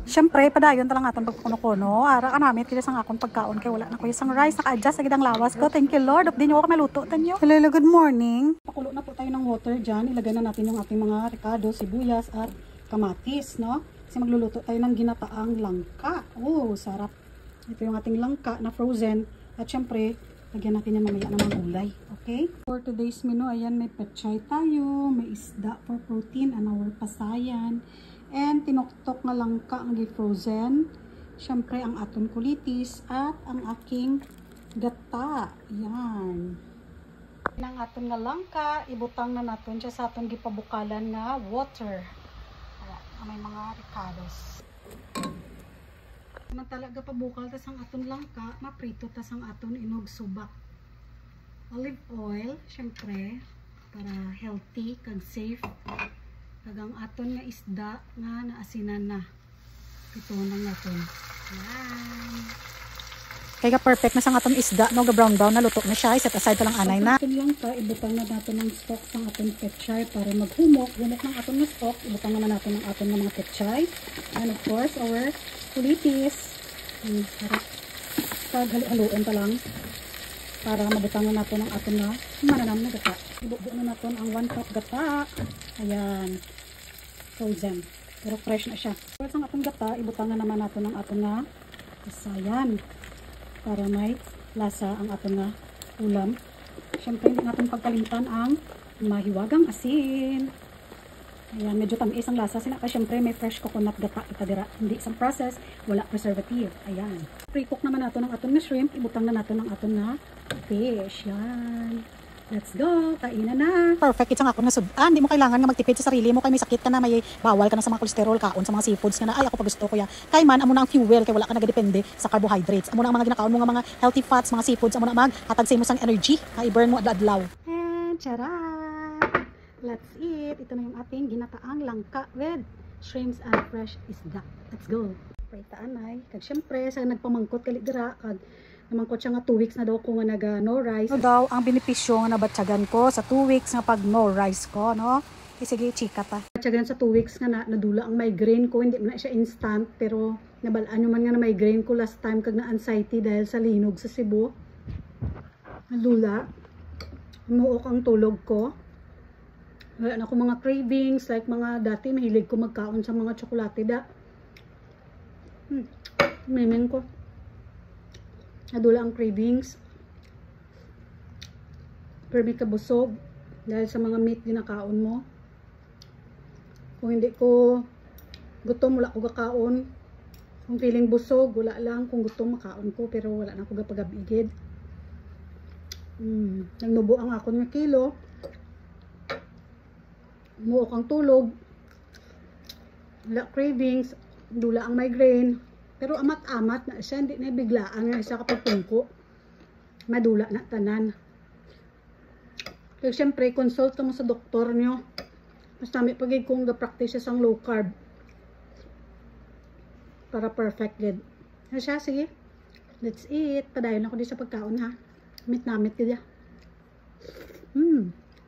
Siyempre, padayon talang aton pagkukuno-kuno. Ara ka namin, kaya sang akong pagkaon kay wala na ko isang rice. Naka-adjust sa gidang lawas ko. Thank you, Lord. Di nyo ako maluto. Tanyo. Hello, good morning. Pakulo na po tayo ng water dyan. Ilagay na natin yung ating mga ricado, sibuyas at kamatis, no? Kasi magluluto tayo ng ginataang langka. Oh, sarap. Ito yung ating langka na frozen. At syempre, lagyan natin yung mamaya ng mga gulay. Okay? For today's menu, ayan, may pechay tayo. May isda for protein. Our pasayan. And tinuktok nga langka ang frozen. Syempre ang aton kulitis at ang aking gata. Yan. Ang aton nga langka, ibutang na natin siya sa aton gipabukalan nga water. Ayan, may mga ricados. Samantala gapabukal tas ang aton langka, maprito tas ang aton inog subak. Olive oil, syempre, para healthy kag safe. Kagang aton nga isda nga naasinan na. Ito na natin. Yan. Kaya perfect na sa aton isda, no? Brown na luto na siya. Set aside pa lang anay na. Aton lang ka, ibutang na natin ng stock sa aton pechay para maghumok. Humok ng aton na stock, ibutang na natin ng aton ng mga pechay. And of course, our kulitis. Harap. Paghalo-haloan pa lang. Para mabutang na natin ang aton na mananam na gata. Ibubuo na natin ang 1 cup gata. Ayan. Frozen. Pero fresh na siya. Para sa atong gata, ibutang na naman natin ang aton na pasayan. Para may lasa ang aton na ulam. Siyempre, hindi natin pagkalimtan ang mahiwagang asin. Ayan, medyo tamis ang lasa. Sinaka, siyempre, may fresh coconut gata itadira. Hindi isang process, wala preservative. Ayan. Pre-cook naman natin ang aton na shrimp. Ibutang na natin ang aton na fish. Yan. Let's go! Kainan na! Perfect. It's ang ako na sudan. Hindi mo kailangan nga magtipid sa sarili mo. Kaya may sakit ka na, may bawal ka na sa mga cholesterol, kaon sa mga seafoods nga na, ay ako pa gusto ko ya. Kaya man, amo na ang fuel, kaya wala ka nagadepende sa carbohydrates. Amo na ang mga ginakaon mo nga mga healthy fats, mga seafoods, amo na maghatag sa imo sang energy, i-burn mo adlaw. And charot! Let's eat! Ito na yung ating ginataang langka with shrimps and fresh isda. Let's go! Pritaan ay. Kag syempre, sa nagpamangkot kaligdira, kag naman ko siya nga 2 weeks na daw ko nga naga no rice. Ano daw ang benepisyo nga nabatyagan ko sa 2 weeks nga pag no rice ko, no? Sige, chika ta. Batyagan sa 2 weeks nga nadula ang migraine ko, hindi man na siya instant, pero nabalaan nyo man nga na migraine ko last time kag na anxiety dahil sa linog sa Cebu. Nadula. Umuok ang tulog ko. Wala na ko mga cravings, like mga dati mahilig ko magkaon sa mga tsokolate da. Miming ko. Nadula ang cravings. Pero may kabusog dahil sa mga meat ginakaon mo. Kung hindi ko gutom, wala ko kakaon. Kung feeling busog, wala lang. Kung gutom, makaon ko. Pero wala na ko gapagabigid. Nagnubo ang ako ng kilo. Muok ang tulog. Wala cravings. Dula ang migraine. Pero amat-amat na siya, hindi na biglaan nga siya kapag tungko. Madula na tanan. Kaya syempre, consult mo sa doktor nyo. Mas nami pagig kung ga-practice siya sang low carb. Para perfect good. Ano siya? Sige. Let's eat. Padayon ako din sa pagkaon ha. Namit kaya.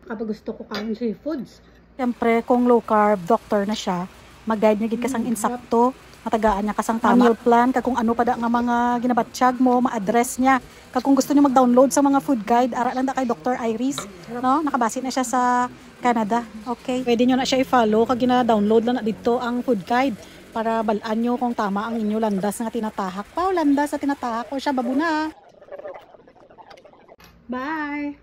Kapag gusto ko kain seafoods. Syempre, kung low carb, doctor na siya, mag-guide niya gid kasang insakto. Matagaan niya kasang tama meal plan, kag kung ano pa da nga mga ginabatsyag mo, ma-address niya. Kag kung gusto niyo mag-download sa mga food guide, ara lang da kay Dr. Iris, no? Nakabase na siya sa Canada. Okay. Pwede niyo na siya i-follow kag gina-download lang na dito ang food guide para balaan niyo kung tama ang inyo landas nga tinatahak. Landas sa tinatahak ko siya babuna. Bye.